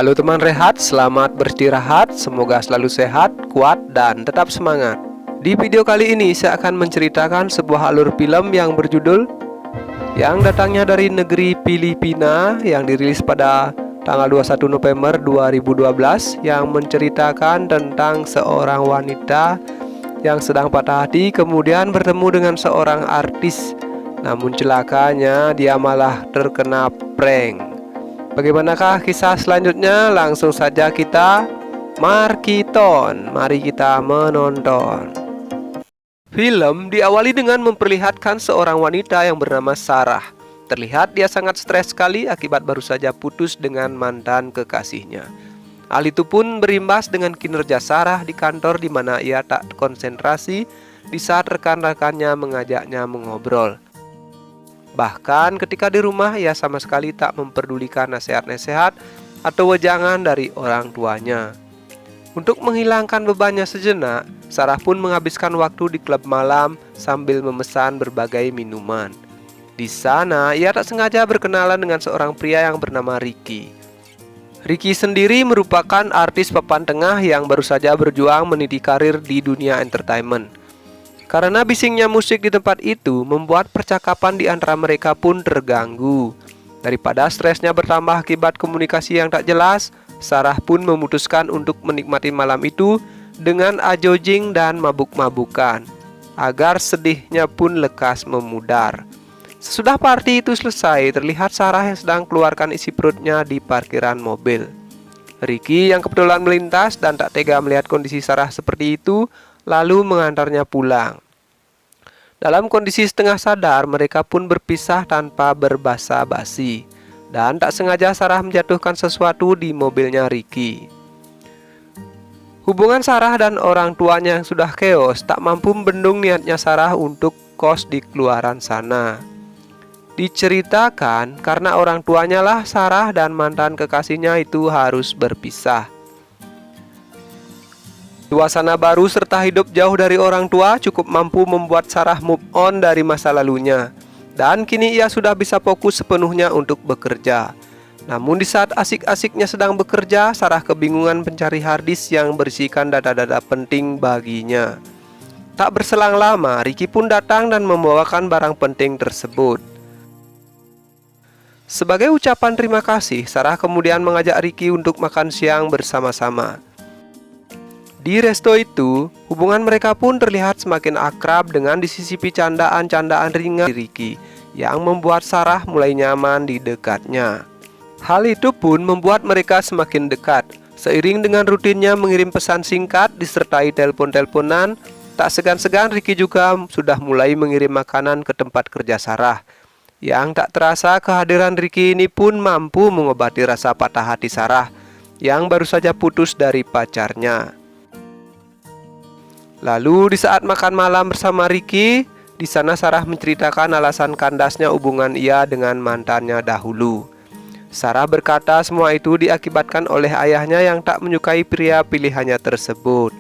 Halo teman rehat, selamat beristirahat. Semoga selalu sehat, kuat, dan tetap semangat. Di video kali ini saya akan menceritakan sebuah alur film yang berjudul yang datangnya dari negeri Filipina, yang dirilis pada tanggal 21 November 2012, yang menceritakan tentang seorang wanita yang sedang patah hati kemudian bertemu dengan seorang artis. Namun celakanya dia malah terkena prank. Bagaimanakah kisah selanjutnya? Langsung saja kita markiton. Mari kita menonton. Film diawali dengan memperlihatkan seorang wanita yang bernama Sarah. Terlihat dia sangat stres sekali akibat baru saja putus dengan mantan kekasihnya. Hal itu pun berimbas dengan kinerja Sarah di kantor, di mana ia tak konsentrasi di saat rekan-rekannya mengajaknya mengobrol. Bahkan ketika di rumah ia sama sekali tak memperdulikan nasihat-nasihat atau wejangan dari orang tuanya. Untuk menghilangkan bebannya sejenak, Sarah pun menghabiskan waktu di klub malam sambil memesan berbagai minuman. Di sana ia tak sengaja berkenalan dengan seorang pria yang bernama Ricky. Ricky sendiri merupakan artis papan tengah yang baru saja berjuang meniti karir di dunia entertainment. Karena bisingnya musik di tempat itu membuat percakapan di antara mereka pun terganggu. Daripada stresnya bertambah akibat komunikasi yang tak jelas, Sarah pun memutuskan untuk menikmati malam itu dengan ajojing dan mabuk-mabukan, agar sedihnya pun lekas memudar. Sesudah party itu selesai, terlihat Sarah yang sedang keluarkan isi perutnya di parkiran mobil. Ricky yang kebetulan melintas dan tak tega melihat kondisi Sarah seperti itu, lalu mengantarnya pulang. Dalam kondisi setengah sadar, mereka pun berpisah tanpa berbasa-basi. Dan tak sengaja Sarah menjatuhkan sesuatu di mobilnya Ricky. Hubungan Sarah dan orang tuanya yang sudah keos tak mampu membendung niatnya Sarah untuk kos di keluaran sana. Diceritakan karena orang tuanya lah Sarah dan mantan kekasihnya itu harus berpisah. Suasana baru serta hidup jauh dari orang tua cukup mampu membuat Sarah move on dari masa lalunya. Dan kini ia sudah bisa fokus sepenuhnya untuk bekerja. Namun di saat asik-asiknya sedang bekerja, Sarah kebingungan mencari harddisk yang berisikan data-data penting baginya. Tak berselang lama, Ricky pun datang dan membawakan barang penting tersebut. Sebagai ucapan terima kasih, Sarah kemudian mengajak Ricky untuk makan siang bersama-sama. Di resto itu, hubungan mereka pun terlihat semakin akrab dengan disisipi candaan-candaan ringan Ricky yang membuat Sarah mulai nyaman di dekatnya. Hal itu pun membuat mereka semakin dekat. Seiring dengan rutinnya mengirim pesan singkat disertai telepon-teleponan, tak segan-segan Ricky juga sudah mulai mengirim makanan ke tempat kerja Sarah. Yang tak terasa kehadiran Ricky ini pun mampu mengobati rasa patah hati Sarah yang baru saja putus dari pacarnya. Lalu di saat makan malam bersama Ricky, di sana Sarah menceritakan alasan kandasnya hubungan ia dengan mantannya dahulu. Sarah berkata semua itu diakibatkan oleh ayahnya yang tak menyukai pria pilihannya tersebut.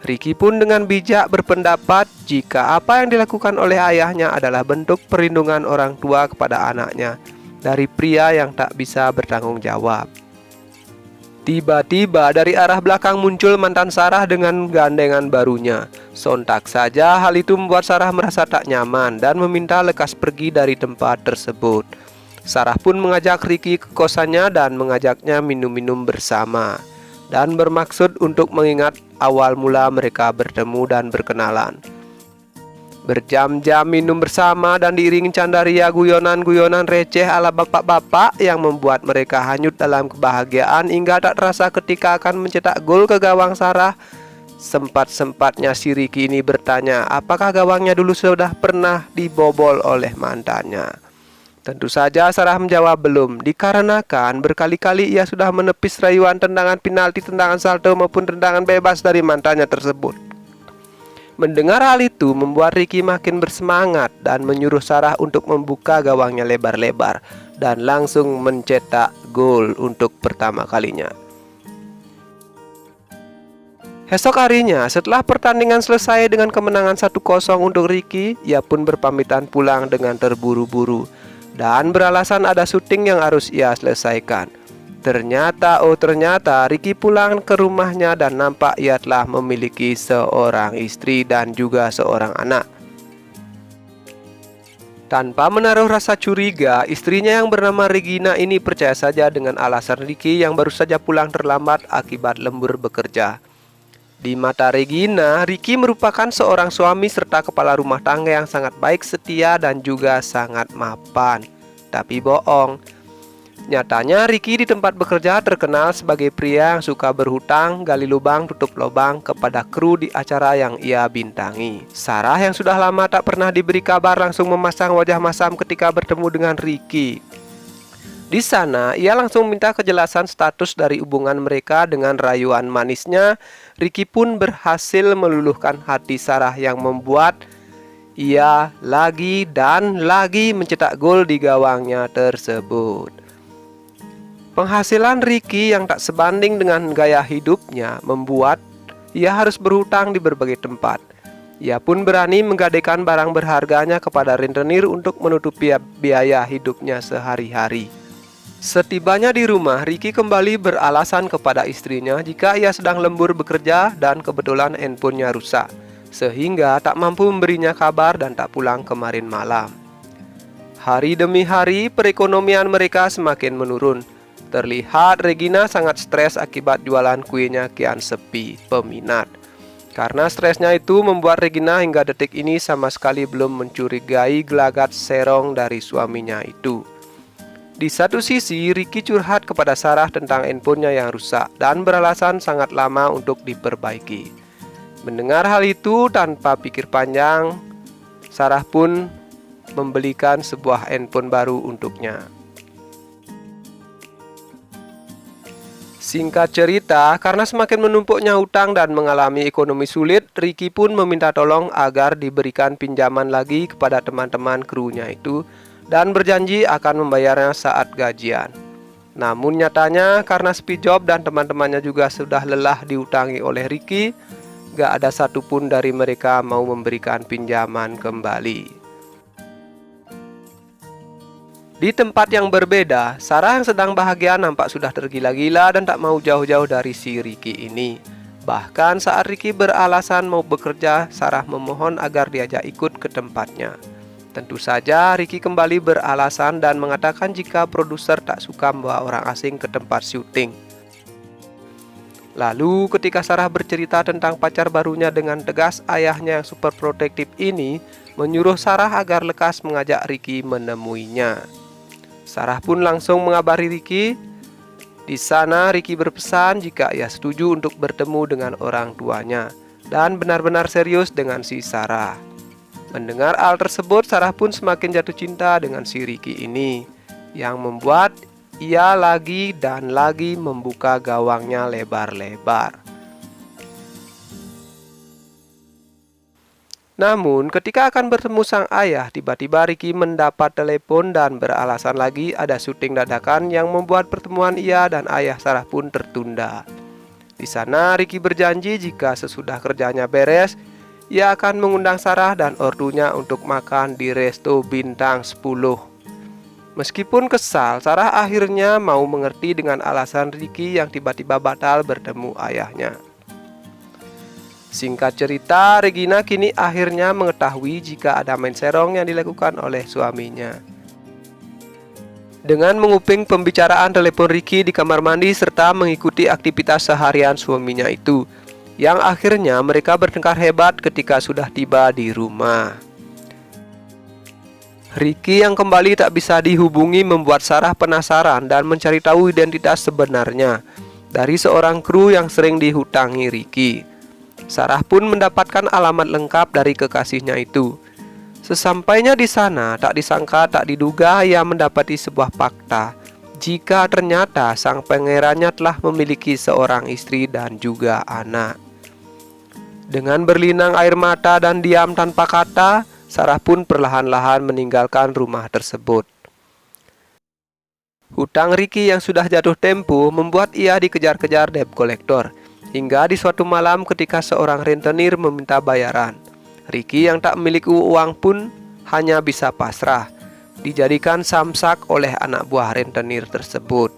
Ricky pun dengan bijak berpendapat jika apa yang dilakukan oleh ayahnya adalah bentuk perlindungan orang tua kepada anaknya dari pria yang tak bisa bertanggung jawab. Tiba-tiba dari arah belakang muncul mantan Sarah dengan gandengan barunya. Sontak saja hal itu membuat Sarah merasa tak nyaman dan meminta lekas pergi dari tempat tersebut. Sarah pun mengajak Ricky ke kosannya dan mengajaknya minum-minum bersama, dan bermaksud untuk mengingat awal mula mereka bertemu dan berkenalan. Berjam-jam minum bersama dan diiringi candaria guyonan-guyonan receh ala bapak-bapak yang membuat mereka hanyut dalam kebahagiaan hingga tak terasa ketika akan mencetak gol ke gawang Sarah. Sempat-sempatnya si Ricky ini bertanya apakah gawangnya dulu sudah pernah dibobol oleh mantannya. Tentu saja Sarah menjawab belum, dikarenakan berkali-kali ia sudah menepis rayuan tendangan penalti, tendangan salto maupun tendangan bebas dari mantannya tersebut. Mendengar hal itu membuat Ricky makin bersemangat dan menyuruh Sarah untuk membuka gawangnya lebar-lebar dan langsung mencetak gol untuk pertama kalinya. Esok harinya, setelah pertandingan selesai dengan kemenangan 1-0 untuk Ricky, ia pun berpamitan pulang dengan terburu-buru dan beralasan ada syuting yang harus ia selesaikan. Ternyata Ricky pulang ke rumahnya dan nampak ia telah memiliki seorang istri dan juga seorang anak. Tanpa menaruh rasa curiga, istrinya yang bernama Regina ini percaya saja dengan alasan Ricky yang baru saja pulang terlambat akibat lembur bekerja. Di mata Regina, Ricky merupakan seorang suami serta kepala rumah tangga yang sangat baik, setia, dan juga sangat mapan. Tapi bohong. Nyatanya Ricky di tempat bekerja terkenal sebagai pria yang suka berhutang, gali lubang, tutup lubang kepada kru di acara yang ia bintangi. Sarah yang sudah lama tak pernah diberi kabar langsung memasang wajah masam ketika bertemu dengan Ricky. Di sana ia langsung minta kejelasan status dari hubungan mereka. Dengan rayuan manisnya, Ricky pun berhasil meluluhkan hati Sarah yang membuat ia lagi dan lagi mencetak gol di gawangnya tersebut. Penghasilan Ricky yang tak sebanding dengan gaya hidupnya membuat ia harus berhutang di berbagai tempat. Ia pun berani menggadaikan barang berharganya kepada rentenir untuk menutupi biaya hidupnya sehari-hari. Setibanya di rumah, Ricky kembali beralasan kepada istrinya jika ia sedang lembur bekerja dan kebetulan handphonenya rusak, sehingga tak mampu memberinya kabar dan tak pulang kemarin malam. Hari demi hari, perekonomian mereka semakin menurun. Terlihat Regina sangat stres akibat jualan kuenya kian sepi peminat. Karena stresnya itu membuat Regina hingga detik ini sama sekali belum mencurigai gelagat serong dari suaminya itu. Di satu sisi, Ricky curhat kepada Sarah tentang handphonenya yang rusak dan beralasan sangat lama untuk diperbaiki. Mendengar hal itu tanpa pikir panjang, Sarah pun membelikan sebuah handphone baru untuknya. Singkat cerita, karena semakin menumpuknya hutang dan mengalami ekonomi sulit, Ricky pun meminta tolong agar diberikan pinjaman lagi kepada teman-teman krunya itu dan berjanji akan membayarnya saat gajian. Namun nyatanya karena sepi job dan teman-temannya juga sudah lelah diutangi oleh Ricky, gak ada satupun dari mereka mau memberikan pinjaman kembali. Di tempat yang berbeda, Sarah yang sedang bahagia nampak sudah tergila-gila dan tak mau jauh-jauh dari si Ricky ini. Bahkan saat Ricky beralasan mau bekerja, Sarah memohon agar diajak ikut ke tempatnya. Tentu saja Ricky kembali beralasan dan mengatakan jika produser tak suka membawa orang asing ke tempat syuting. Lalu ketika Sarah bercerita tentang pacar barunya dengan tegas, ayahnya yang super protektif ini menyuruh Sarah agar lekas mengajak Ricky menemuinya. Sarah pun langsung mengabari Ricky. Di sana Ricky berpesan jika ia setuju untuk bertemu dengan orang tuanya dan benar-benar serius dengan si Sarah. Mendengar hal tersebut, Sarah pun semakin jatuh cinta dengan si Ricky ini, yang membuat ia lagi dan lagi membuka gawangnya lebar-lebar. Namun ketika akan bertemu sang ayah, tiba-tiba Ricky mendapat telepon dan beralasan lagi ada syuting dadakan yang membuat pertemuan ia dan ayah Sarah pun tertunda. Di sana Ricky berjanji jika sesudah kerjanya beres, ia akan mengundang Sarah dan ortunya untuk makan di resto bintang 10. Meskipun kesal, Sarah akhirnya mau mengerti dengan alasan Ricky yang tiba-tiba batal bertemu ayahnya. Singkat cerita, Regina kini akhirnya mengetahui jika ada main serong yang dilakukan oleh suaminya. Dengan menguping pembicaraan telepon Ricky di kamar mandi serta mengikuti aktivitas seharian suaminya itu, yang akhirnya mereka bertengkar hebat ketika sudah tiba di rumah. Ricky yang kembali tak bisa dihubungi membuat Sarah penasaran dan mencari tahu identitas sebenarnya dari seorang kru yang sering dihutangi Ricky. Sarah pun mendapatkan alamat lengkap dari kekasihnya itu. Sesampainya di sana, tak disangka tak diduga ia mendapati sebuah fakta jika ternyata sang pangerannya telah memiliki seorang istri dan juga anak. Dengan berlinang air mata dan diam tanpa kata, Sarah pun perlahan-lahan meninggalkan rumah tersebut. Hutang Ricky yang sudah jatuh tempo membuat ia dikejar-kejar debt collector. Hingga di suatu malam ketika seorang rentenir meminta bayaran, Ricky yang tak memiliki uang pun hanya bisa pasrah, dijadikan samsak oleh anak buah rentenir tersebut.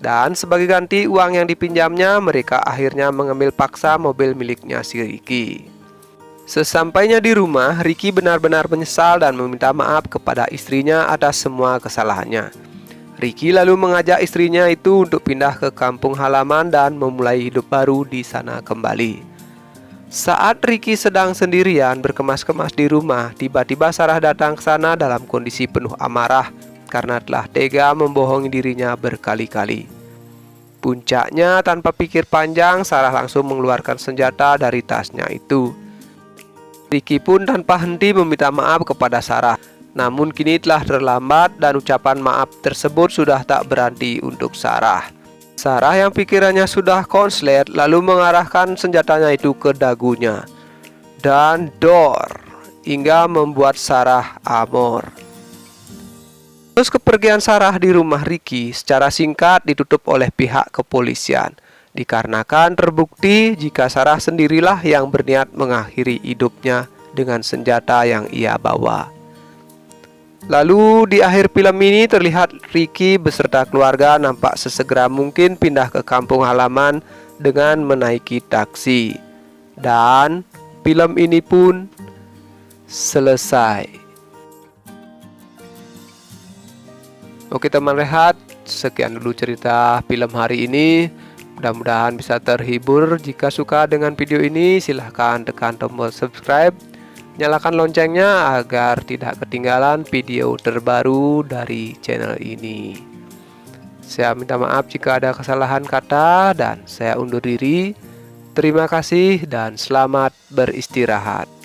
Dan sebagai ganti uang yang dipinjamnya, mereka akhirnya mengambil paksa mobil miliknya si Ricky. Sesampainya di rumah, Ricky benar-benar menyesal dan meminta maaf kepada istrinya atas semua kesalahannya. Ricky lalu mengajak istrinya itu untuk pindah ke kampung halaman dan memulai hidup baru di sana kembali. Saat Ricky sedang sendirian berkemas-kemas di rumah, tiba-tiba Sarah datang ke sana dalam kondisi penuh amarah karena telah tega membohongi dirinya berkali-kali. Puncaknya, tanpa pikir panjang, Sarah langsung mengeluarkan senjata dari tasnya itu. Ricky pun tanpa henti meminta maaf kepada Sarah. Namun kini telah terlambat dan ucapan maaf tersebut sudah tak berarti untuk Sarah. Sarah yang pikirannya sudah konslet lalu mengarahkan senjatanya itu ke dagunya dan dor hingga membuat Sarah amor. Terus kepergian Sarah di rumah Ricky secara singkat ditutup oleh pihak kepolisian dikarenakan terbukti jika Sarah sendirilah yang berniat mengakhiri hidupnya dengan senjata yang ia bawa. Lalu di akhir film ini terlihat Ricky beserta keluarga nampak sesegera mungkin pindah ke kampung halaman dengan menaiki taksi. Dan film ini pun selesai. Oke teman rehat, sekian dulu cerita film hari ini. Mudah-mudahan bisa terhibur. Jika suka dengan video ini, silahkan tekan tombol subscribe. Nyalakan loncengnya agar tidak ketinggalan video terbaru dari channel ini. Saya minta maaf jika ada kesalahan kata dan saya undur diri. Terima kasih dan selamat beristirahat.